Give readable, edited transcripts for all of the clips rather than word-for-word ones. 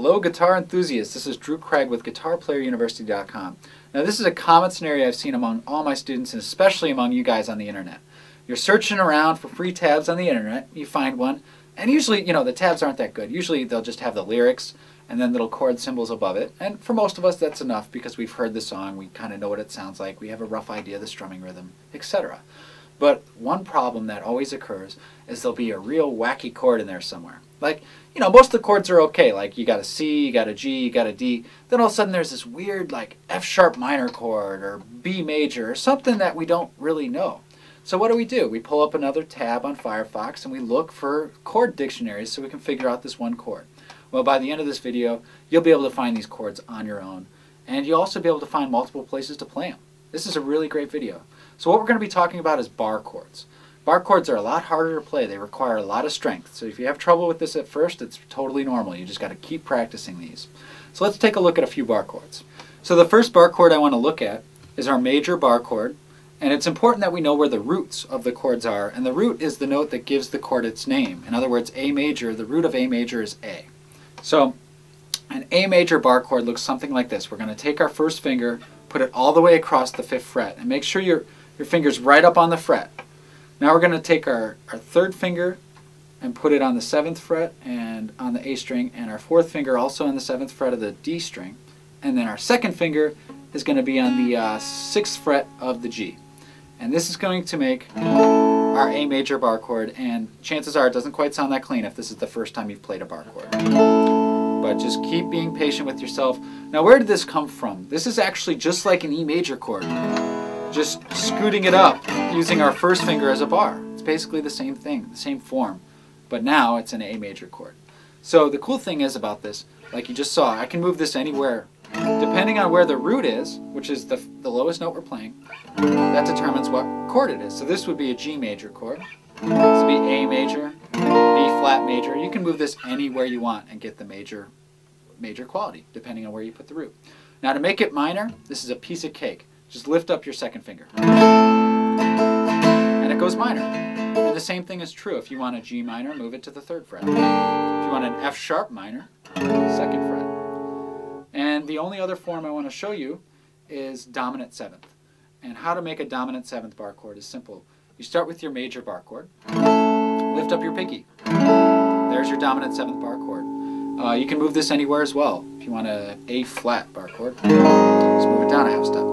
Hello guitar enthusiasts, this is Drew Craig with GuitarPlayerUniversity.com. Now this is a common scenario I've seen among all my students and especially among you guys on the internet. You're searching around for free tabs on the internet, you find one, and usually, the tabs aren't that good. Usually they'll just have the lyrics and then little chord symbols above it, and for most of us that's enough because we've heard the song, we kind of know what it sounds like, we have a rough idea of the strumming rhythm, etc. But one problem that always occurs is there'll be a real wacky chord in there somewhere. Like, most of the chords are okay, like you got a C, you got a G, you got a D, then all of a sudden there's this weird like F sharp minor chord or B major or something that we don't really know. So what do? We pull up another tab on FIREFOX and we look for chord dictionaries so we can figure out this one chord. Well, by the end of this video, you'll be able to find these chords on your own, and you'll also be able to find multiple places to play them. This is a really great video. So what we're going to be talking about is bar chords. Bar chords are a lot harder to play. They require a lot of strength. So if you have trouble with this at first, it's totally normal. You just got to keep practicing these. So let's take a look at a few bar chords. So the first bar chord I want to look at is our major bar chord. And it's important that we know where the roots of the chords are. And the root is the note that gives the chord its name. In other words, A major, the root of A major is A. So an A major bar chord looks something like this. We're going to take our first finger, put it all the way across the 5th fret, and make sure your finger's right up on the fret. Now we're going to take our 3rd finger and put it on the 7th fret and on the A string, and our 4th finger also on the 7th fret of the D string. And then our 2nd finger is going to be on the 6th fret of the G. And this is going to make our A major bar chord, and chances are it doesn't quite sound that clean if this is the first time you've played a bar chord. But just keep being patient with yourself. Now where did this come from? This is actually just like an E major chord. Just scooting it up using our first finger as a bar. It's basically the same thing, the same form, but now it's an A major chord. So the cool thing is about this, like you just saw, I can move this anywhere. Depending on where the root is, which is the lowest note we're playing, that determines what chord it is. So this would be a G major chord. This would be A major, B flat major. You can move this anywhere you want and get the major quality, depending on where you put the root. Now to make it minor, this is a piece of cake. Just lift up your 2nd finger. And it goes minor. And the same thing is true. If you want a G minor, move it to the 3rd fret. If you want an F sharp minor, 2nd fret. And the only other form I want to show you is dominant 7th. And how to make a dominant 7th bar chord is simple. You start with your major bar chord. Lift up your pinky. There's your dominant 7th bar chord. You can move this anywhere as well. If you want an A flat bar chord, just move it down a half step.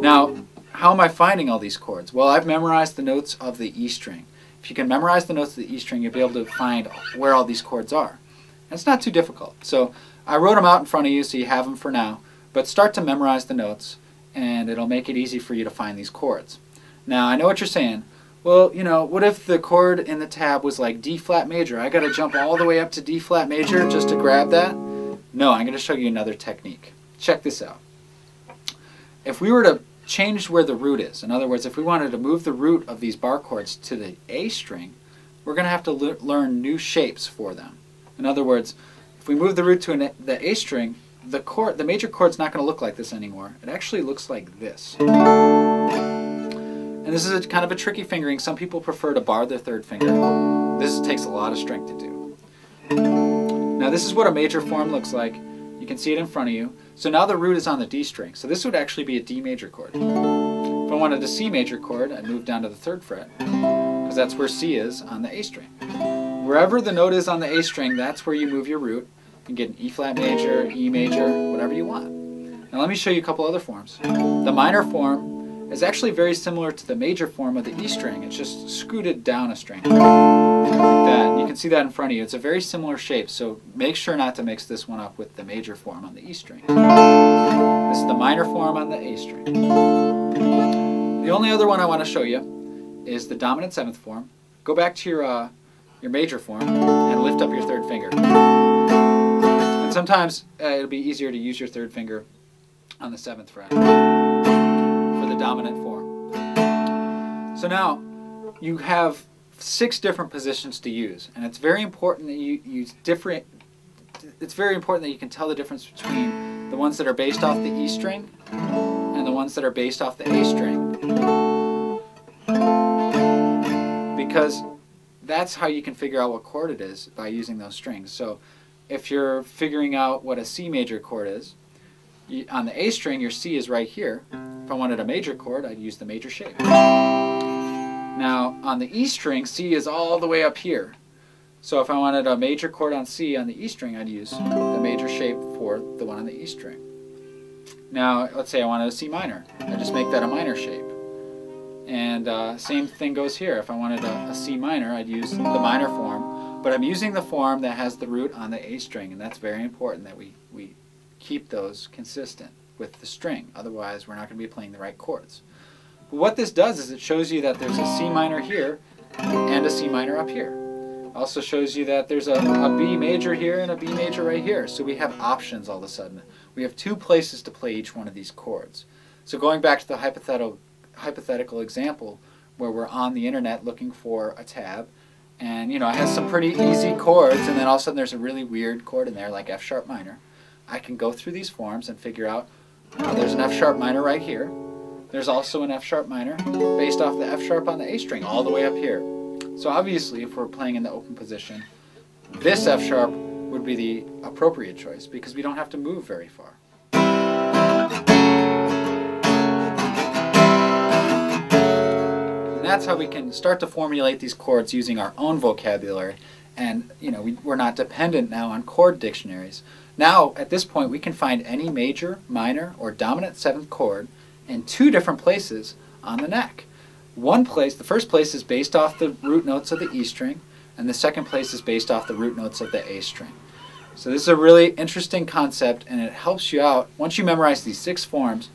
Now, how am I finding all these chords? Well, I've memorized the notes of the E string. If you can memorize the notes of the E string, you'll be able to find where all these chords are. And it's not too difficult. So I wrote them out in front of you so you have them for now, but start to memorize the notes and it'll make it easy for you to find these chords. Now, I know what you're saying. Well, what if the chord in the tab was like D flat major? I got to jump all the way up to D flat major just to grab that? No, I'm going to show you another technique. Check this out. If we were to change where the root is, in other words, if we wanted to move the root of these bar chords to the A string, we're going to have to learn new shapes for them. In other words, if we move the root to the A string, the major chord's not going to look like this anymore. It actually looks like this. And this is kind of a tricky fingering. Some people prefer to bar their 3rd finger. This takes a lot of strength to do. Now this is what a major form looks like. You can see it in front of you. So now the root is on the D string. So this would actually be a D major chord. If I wanted a C major chord, I'd move down to the 3rd fret, because that's where C is on the A string. Wherever the note is on the A string, that's where you move your root. You can get an E flat major, E major, whatever you want. Now let me show you a couple other forms. The minor form is actually very similar to the major form of the E string. It's just scooted down a string, like that. And you can see that in front of you. It's a very similar shape, so make sure not to mix this one up with the major form on the E string. This is the minor form on the A string. The only other one I want to show you is the dominant 7th form. Go back to your major form and lift up your 3rd finger. And sometimes it'll be easier to use your 3rd finger on the 7th fret for the dominant form. So now you have 6 different positions to use, and it's very important that you use different. It's very important that you can tell the difference between the ones that are based off the E string and the ones that are based off the A string, because that's how you can figure out what chord it is, by using those strings. So if you're figuring out what a C major chord is, on the A string your C is right here. If I wanted a major chord, I'd use the major shape. Now on the E string, C is all the way up here. So if I wanted a major chord on C on the E string, I'd use the major shape for the one on the E string. Now let's say I wanted a C minor. I just make that a minor shape. And same thing goes here. If I wanted a C minor, I'd use the minor form. But I'm using the form that has the root on the A string, and that's very important that we keep those consistent with the string. Otherwise, we're not going to be playing the right chords. But what this does is it shows you that there's a C minor here and a C minor up here. Also shows you that there's a B major here and a B major right here. So we have options all of a sudden. We have two places to play each one of these chords. So going back to the hypothetical example where we're on the internet looking for a tab, and it has some pretty easy chords, and then all of a sudden there's a really weird chord in there like F sharp minor. I can go through these forms and figure out, oh, there's an F sharp minor right here. There's also an F sharp minor based off the F sharp on the A string all the way up here. So obviously if we're playing in the open position, this F sharp would be the appropriate choice because we don't have to move very far. And that's how we can start to formulate these chords using our own vocabulary, and we're not dependent now on chord dictionaries. Now at this point we can find any major, minor, or dominant seventh chord in two different places on the neck. One place, the first place is based off the root notes of the E string, and the second place is based off the root notes of the A string. So this is a really interesting concept, and it helps you out. Once you memorize these 6 forms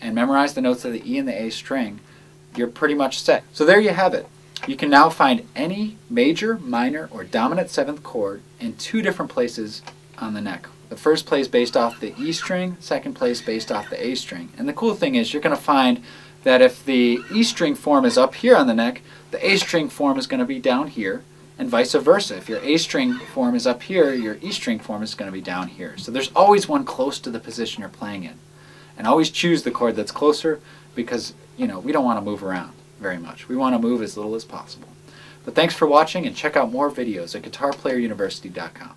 and memorize the notes of the E and the A string, you're pretty much set. So there you have it. You can now find any major, minor, or dominant seventh chord in 2 different places on the neck. The first place based off the E string, second place based off the A string. And the cool thing is you're going to find that if the E string form is up here on the neck, the A string form is going to be down here, and vice versa. If your A string form is up here, your E string form is going to be down here. So there's always one close to the position you're playing in. And always choose the chord that's closer because, we don't want to move around very much. We want to move as little as possible. But thanks for watching, and check out more videos at guitarplayeruniversity.com.